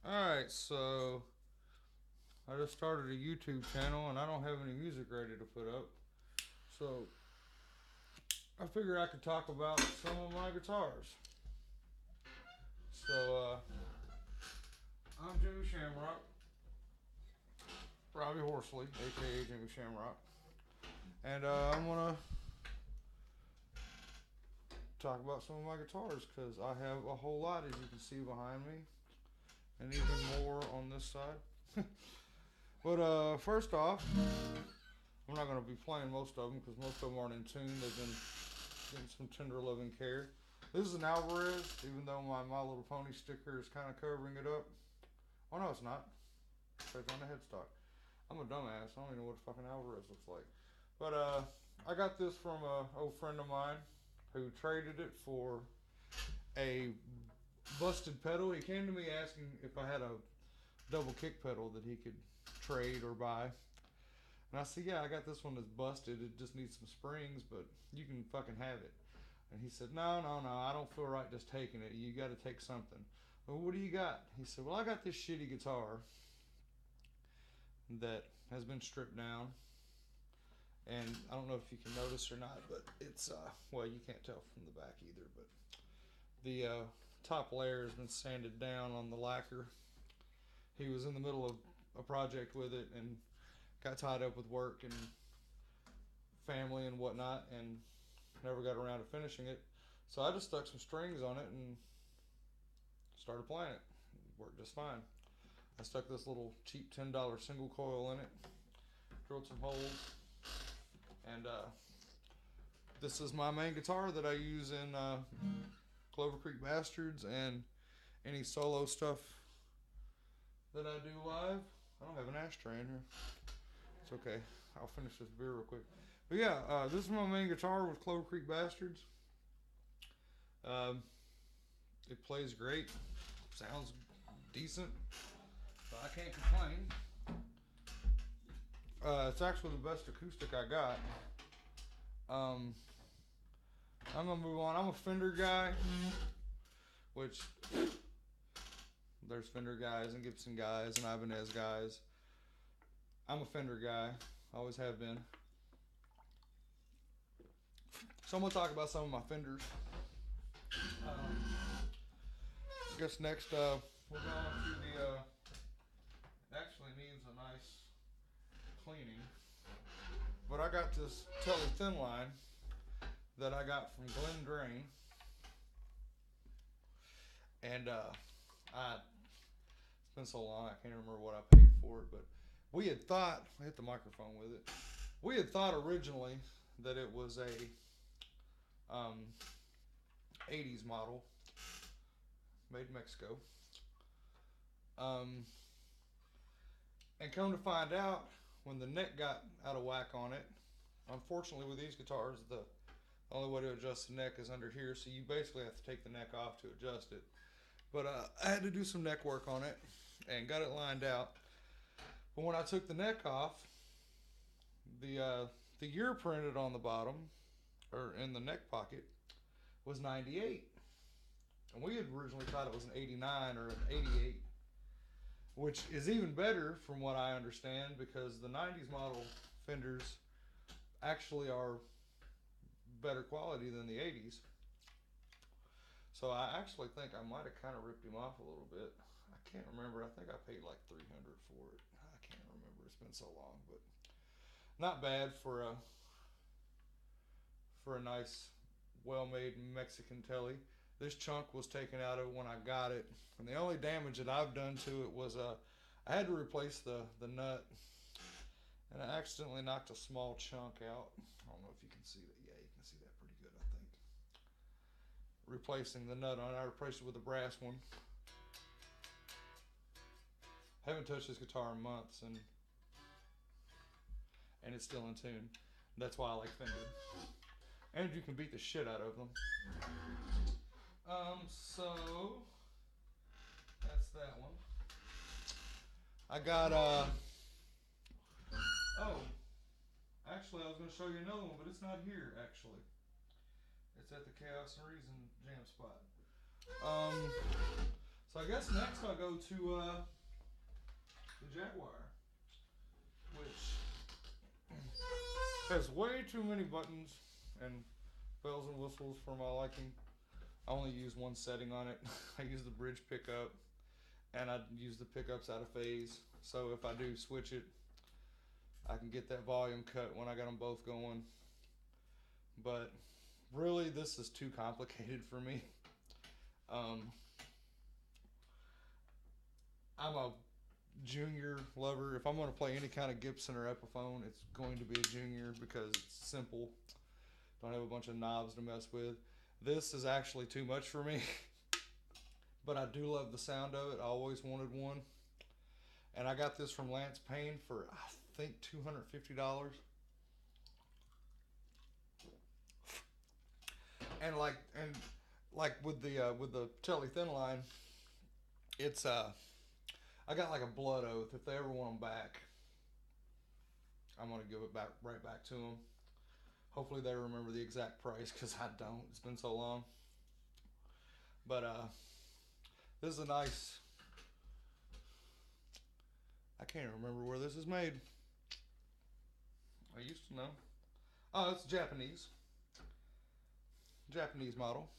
Alright, so I just started a YouTube channel and I don't have any music ready to put up. So I figured I could talk about some of my guitars. So I'm Jimmy Shamrock, Robbie Horsley, aka Jimmy Shamrock. And I'm gonna talk about some of my guitars because I have a whole lot, as you can see behind me, and even more on this side. But first off, I'm not going to be playing most of them because most of them aren't in tune. They've been getting some tender loving care. This is an Alvarez, even though my My Little Pony sticker is kind of covering it up. Oh no, it's not. It's on the headstock. I'm a dumbass. I don't even know what a fucking Alvarez looks like. But I got this from a old friend of mine who traded it for a busted pedal. He came to me asking if I had a double kick pedal that he could trade or buy. And I said, yeah, I got this one that's busted. It just needs some springs, but you can fucking have it. And he said, no, no, no, I don't feel right just taking it. You got to take something. Well, what do you got? He said, well, I got this shitty guitar that has been stripped down. And I don't know if you can notice or not, but it's, well, you can't tell from the back either, but the top layer has been sanded down on the lacquer. He was in the middle of a project with it and got tied up with work and family and whatnot and never got around to finishing it. So I just stuck some strings on it and started playing it. It worked just fine. I stuck this little cheap $10 single coil in it, drilled some holes, and this is my main guitar that I use in Clover Creek Bastards and any solo stuff that I do live. I don't have an ashtray in here. It's okay. I'll finish this beer real quick. But yeah, this is my main guitar with Clover Creek Bastards. It plays great. Sounds decent. But I can't complain. It's actually the best acoustic I got. I'm gonna move on. I'm a Fender guy, which there's Fender guys and Gibson guys and Ibanez guys. I'm a Fender guy. Always have been. So I'm gonna talk about some of my Fenders. I guess next we'll go on to the. Actually needs a nice cleaning, but I got this Telly Thin Line that I got from Glen Drain, and it's been so long I can't remember what I paid for it, but we had thought I hit the microphone with it. We had thought originally that it was a 80s model made in Mexico. And come to find out, when the neck got out of whack on it, unfortunately with these guitars, the only way to adjust the neck is under here, so you basically have to take the neck off to adjust it. But I had to do some neck work on it and got it lined out. But when I took the neck off, the year printed on the bottom, or in the neck pocket, was 98. And we had originally thought it was an 89 or an 88, which is even better from what I understand because the 90s model Fenders actually are better quality than the 80s. So I actually think I might have kind of ripped him off a little bit. I can't remember. I think I paid like $300 for it. I can't remember. It's been so long, but not bad for a nice, well-made Mexican telly. This chunk was taken out of it when I got it, and the only damage that I've done to it was I had to replace the nut, and I accidentally knocked a small chunk out. I don't know if you can see that. Yeah, you can see that pretty good, I think. Replacing the nut on it, I replaced it with a brass one. Haven't touched this guitar in months, and it's still in tune. That's why I like Fender. And you can beat the shit out of them. So that's that one. I got oh, actually I was gonna show you another one, but it's not here actually. It's at the Chaos and Reason jam spot. So I guess next I'll go to the Jaguar, which has way too many buttons and bells and whistles for my liking. I only use one setting on it. I use the bridge pickup, and I use the pickups out of phase. So if I do switch it, I can get that volume cut when I got them both going. But really, this is too complicated for me. I'm a junior lover. If I'm going to play any kind of Gibson or Epiphone, it's going to be a junior because it's simple. Don't have a bunch of knobs to mess with. This is actually too much for me, but I do love the sound of it. I always wanted one, and I got this from Lance Payne for I think $250. And like with the Telly Thin Line, it's I got like a blood oath. If they ever want them back, I'm gonna give it back right back to them. Hopefully they remember the exact price because I don't. It's been so long. But this is a nice. I can't remember where this is made. I used to know. Oh, it's Japanese. Japanese model.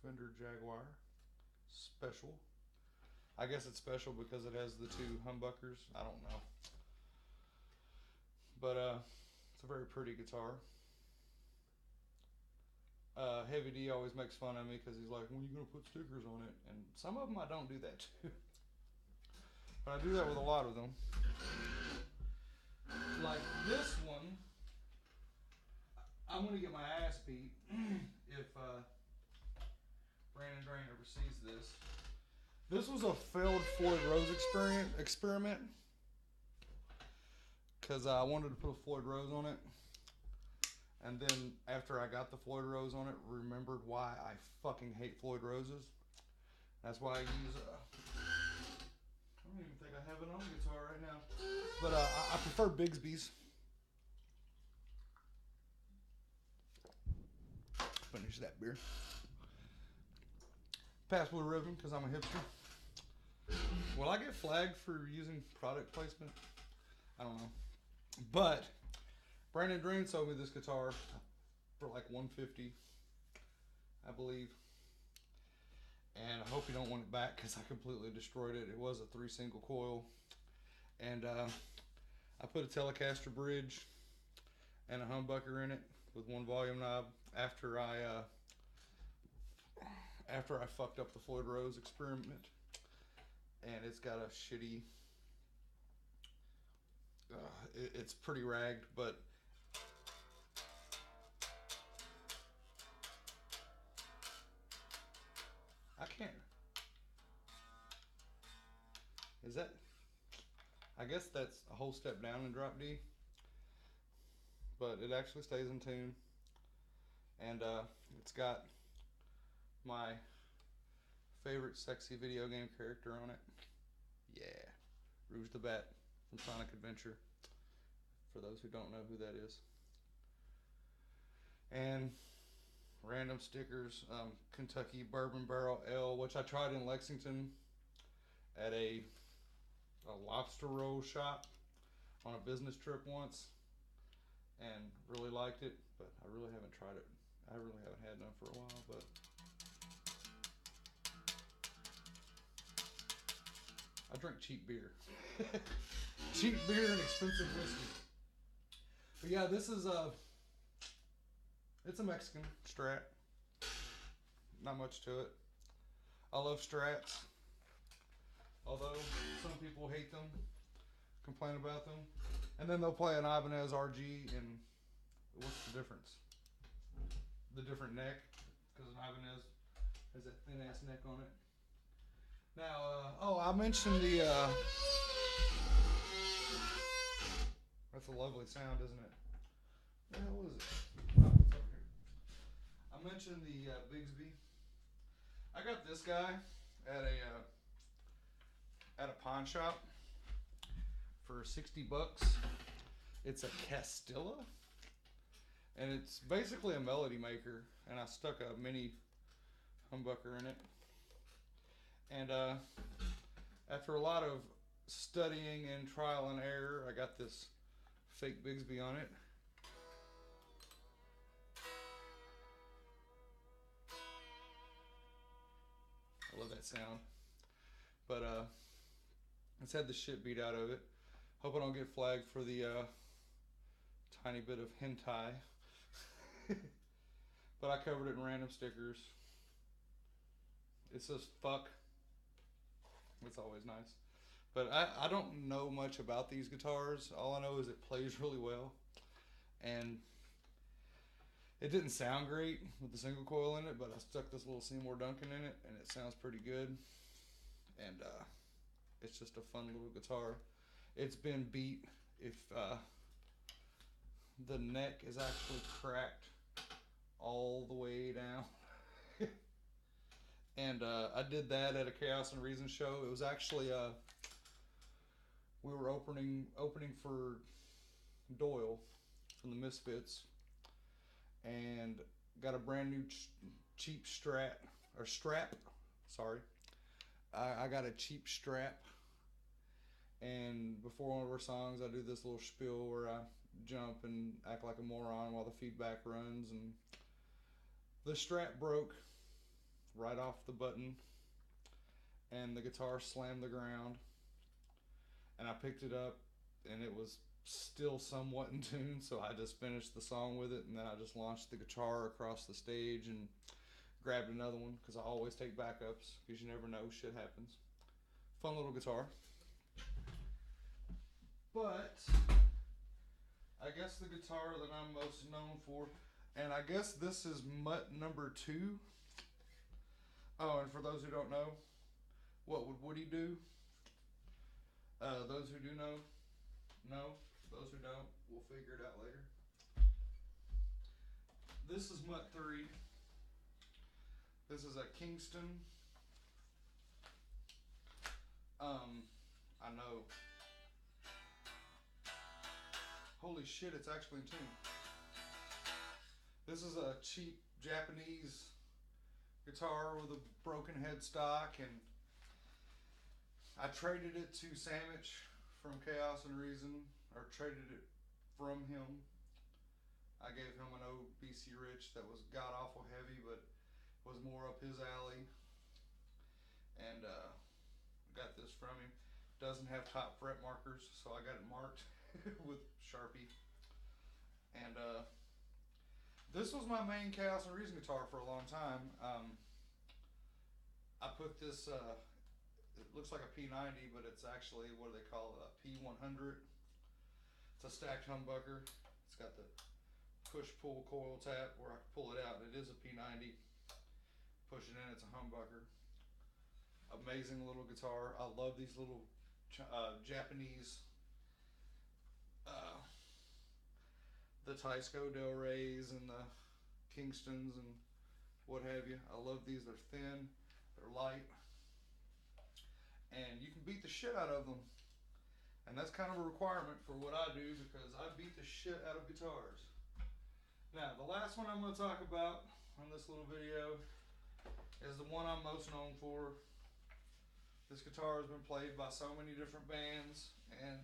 Fender Jaguar. Special. I guess it's special because it has the two humbuckers. I don't know. But it's a very pretty guitar. Heavy D always makes fun of me because he's like, when are you going to put stickers on it? And some of them I don't do that too. But I do that with a lot of them. Like this one, I'm going to get my ass beat if Brandon Drain ever sees this. This was a failed Floyd Rose experiment because I wanted to put a Floyd Rose on it. And then after I got the Floyd Rose on it, remembered why I fucking hate Floyd Roses. That's why I use I don't even think I have it on guitar right now. But I prefer Bigsby's. Finish that beer. Pass Blue Ribbon because I'm a hipster. Will I get flagged for using product placement? I don't know. But Brandon Drain sold me this guitar for like $150, I believe. And I hope you don't want it back because I completely destroyed it. It was a 3 single coil. And I put a Telecaster bridge and a humbucker in it with one volume knob after I fucked up the Floyd Rose experiment. And it's got a shitty, it's pretty ragged, but I can't. Is that? I guess that's a whole step down in drop D, but it actually stays in tune, and it's got my favorite sexy video game character on it. Yeah, Rouge the Bat from Sonic Adventure. For those who don't know who that is, and random stickers, Kentucky Bourbon Barrel Ale, which I tried in Lexington at a lobster roll shop on a business trip once, and really liked it, but I really haven't tried it. I really haven't had none for a while, but I drink cheap beer. Cheap beer and expensive whiskey. But yeah, this is it's a Mexican Strat. Not much to it. I love Strats. Although some people hate them, complain about them. And then they'll play an Ibanez RG, and what's the difference? The different neck, because an Ibanez has that thin ass neck on it. Now, I mentioned the, that's a lovely sound, isn't it? What the hell is it? Oh, it's up here. I mentioned the Bigsby. I got this guy at a pawn shop for $60. It's a Castilla, and it's basically a melody maker, and I stuck a mini humbucker in it. And after a lot of studying and trial and error, I got this fake Bigsby on it. I love that sound. But it's had the shit beat out of it. Hope I don't get flagged for the tiny bit of hentai. But I covered it in random stickers. It says fuck. It's always nice. But I don't know much about these guitars. All I know is it plays really well. And it didn't sound great with the single coil in it, but I stuck this little Seymour Duncan in it, and it sounds pretty good. And it's just a fun little guitar. It's been beat. If the neck is actually cracked all the way down. And I did that at a Chaos and Reason show. It was actually we were opening for Doyle from the Misfits, and got a brand new cheap strap. Sorry, I got a cheap strap, and before one of our songs, I do this little spiel where I jump and act like a moron while the feedback runs, and the strap broke right off the button, and the guitar slammed the ground, and I picked it up, and it was still somewhat in tune, so I just finished the song with it, and then I just launched the guitar across the stage and grabbed another one, because I always take backups, because you never know, shit happens. Fun little guitar. But I guess the guitar that I'm most known for, and I guess this is Mutt number 2. Oh, and for those who don't know, what would Woody do? Those who do know. Those who don't, we'll figure it out later. This is Mutt 3. This is a Kingston. I know. Holy shit, it's actually in tune. This is a cheap Japanese guitar with a broken headstock, and I traded it to Samich from Chaos and Reason, or traded it from him. I gave him an old BC Rich that was god awful heavy, but was more up his alley, and got this from him. Doesn't have top fret markers, so I got it marked with Sharpie. And this was my main Chaos and Reason guitar for a long time. I put this, it looks like a P90, but it's actually, what do they call it, a P100. It's a stacked humbucker. It's got the push-pull coil tap where I can pull it out. It is a P90. Push it in, it's a humbucker. Amazing little guitar. I love these little Japanese, the Teisco Del Reys and the Kingstons and what have you. I love these. They're thin, they're light, and you can beat the shit out of them. And that's kind of a requirement for what I do, because I beat the shit out of guitars. Now, the last one I'm going to talk about on this little video is the one I'm most known for. This guitar has been played by so many different bands and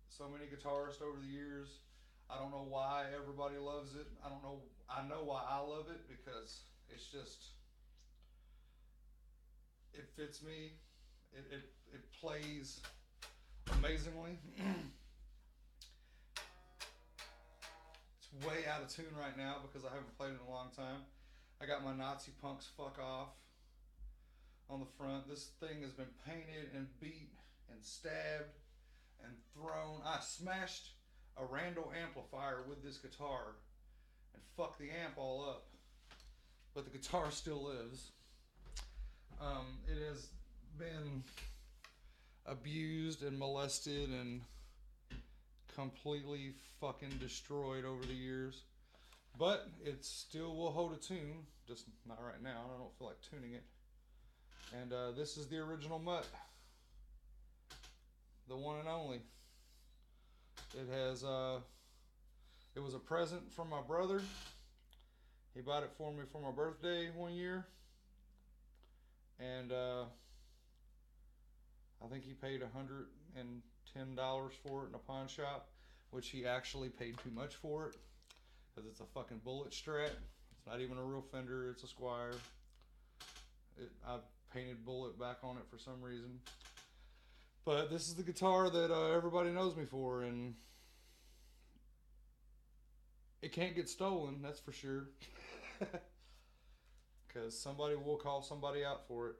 so many guitarists over the years. I don't know why everybody loves it. I don't know. I know why I love it, because it's just, it fits me. It plays amazingly. It's way out of tune right now because I haven't played it in a long time. I got my Nazi Punks Fuck Off on the front. This thing has been painted and beat and stabbed and thrown. I smashed a Randall amplifier with this guitar and fucked the amp all up, but the guitar still lives. It has been abused and molested and completely fucking destroyed over the years, but it still will hold a tune, just not right now. I don't feel like tuning it. And this is the original Mutt, the one and only. It has it was a present from my brother. He bought it for me for my birthday one year, and and I think he paid $110 for it in a pawn shop, which he actually paid too much for it because it's a fucking bullet strat. It's not even a real Fender, it's a Squier. I've painted bullet back on it for some reason. But this is the guitar that everybody knows me for, and it can't get stolen, that's for sure. Because somebody will call somebody out for it.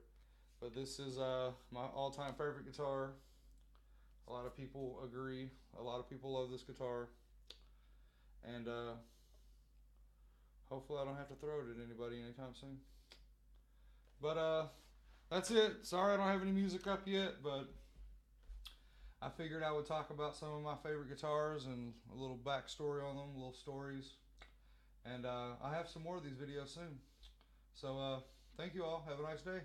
But this is my all-time favorite guitar. A lot of people agree. A lot of people love this guitar. And hopefully I don't have to throw it at anybody anytime soon. But that's it. Sorry I don't have any music up yet, but I figured I would talk about some of my favorite guitars and a little backstory on them, little stories. And I have some more of these videos soon. So thank you all. Have a nice day.